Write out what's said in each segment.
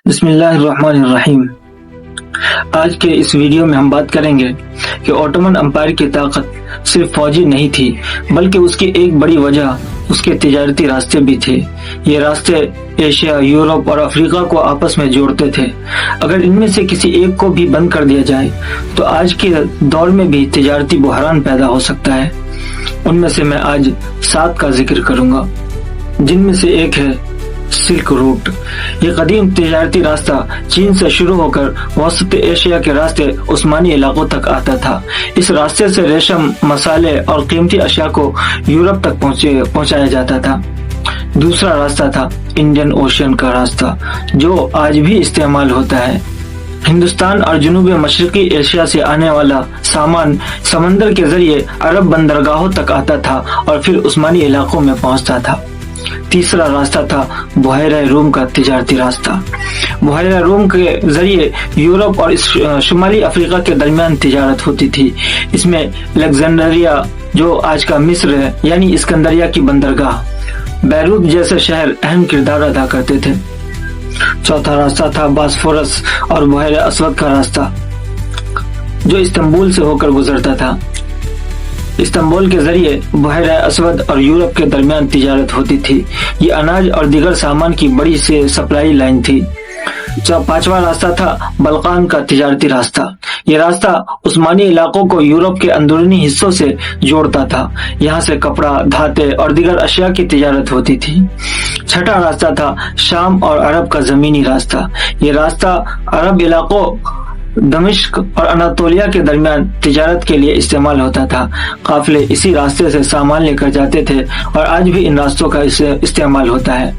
بسم اللہ الرحمن الرحیم۔ آج کے اس ویڈیو میں ہم بات کریں گے کہ اوٹومن امپائر کی طاقت صرف فوجی نہیں تھی بلکہ اس کی ایک بڑی وجہ اس کے تجارتی راستے بھی تھے۔ یہ راستے ایشیا، یورپ اور افریقہ کو آپس میں جوڑتے تھے۔ اگر ان میں سے کسی ایک کو بھی بند کر دیا جائے تو آج کے دور میں بھی تجارتی بحران پیدا ہو سکتا ہے۔ ان میں سے میں آج 7 کا ذکر کروں گا، جن میں سے ایک ہے سلک روٹ۔ یہ قدیم تجارتی راستہ چین سے شروع ہو کر وسط ایشیا کے راستے عثمانی علاقوں تک آتا تھا۔ اس راستے سے ریشم، مسالے اور قیمتی اشیاء کو یورپ تک پہنچایا جاتا تھا۔ دوسرا راستہ تھا انڈین اوشین کا راستہ، جو آج بھی استعمال ہوتا ہے۔ ہندوستان اور جنوب مشرقی ایشیا سے آنے والا سامان سمندر کے ذریعے عرب بندرگاہوں تک آتا تھا اور پھر عثمانی علاقوں میں پہنچتا تھا۔ تیسرا راستہ تھا بحیرہ روم کا تجارتی راستہ۔ بحیرہ روم کے ذریعے یورپ اور شمالی افریقہ کے درمیان تجارت ہوتی تھی۔ اس میں الیگزینڈریا، جو آج کا مصر ہے، یعنی اسکندریہ کی بندرگاہ، بیروت جیسے شہر اہم کردار ادا کرتے تھے۔ چوتھا راستہ تھا باسفورس اور بحیرہ اسود کا راستہ، جو استنبول سے ہو کر گزرتا تھا۔ استنبول کے ذریعے بحیرہ اسود اور یورپ کے درمیان تجارت ہوتی تھی۔ یہ اناج اور دیگر سامان کی بڑی سے سپلائی لائن تھی۔ پانچواں راستہ تھا بلقان کا تجارتی راستہ۔ یہ راستہ عثمانی علاقوں کو یورپ کے اندرونی حصوں سے جوڑتا تھا۔ یہاں سے کپڑا، دھاتیں اور دیگر اشیاء کی تجارت ہوتی تھی۔ چھٹا راستہ تھا شام اور عرب کا زمینی راستہ۔ یہ راستہ عرب علاقوں، دمشق اور اناطولیہ کے درمیان تجارت کے لیے استعمال ہوتا تھا۔ قافلے اسی راستے سے سامان لے کر جاتے تھے اور آج بھی ان راستوں کا استعمال ہوتا ہے۔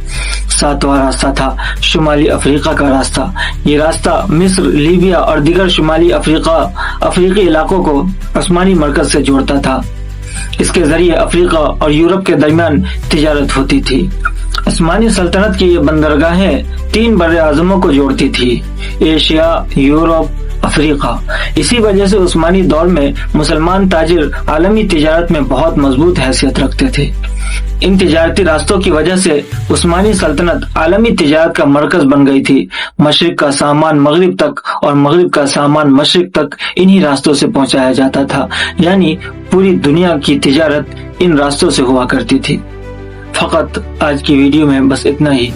ساتواں راستہ تھا شمالی افریقہ کا راستہ۔ یہ راستہ مصر، لیبیا اور دیگر شمالی افریقی علاقوں کو عثمانی مرکز سے جوڑتا تھا۔ اس کے ذریعے افریقہ اور یورپ کے درمیان تجارت ہوتی تھی۔ عثمانی سلطنت کی یہ بندرگاہیں 3 بر اعظموں کو جوڑتی تھی: ایشیا، یورپ، افریقہ۔ اسی وجہ سے عثمانی دور میں مسلمان تاجر عالمی تجارت میں بہت مضبوط حیثیت رکھتے تھے۔ ان تجارتی راستوں کی وجہ سے عثمانی سلطنت عالمی تجارت کا مرکز بن گئی تھی۔ مشرق کا سامان مغرب تک اور مغرب کا سامان مشرق تک انہی راستوں سے پہنچایا جاتا تھا، یعنی پوری دنیا کی تجارت ان راستوں سے ہوا کرتی تھی۔ فقط آج کی ویڈیو میں بس اتنا ہی۔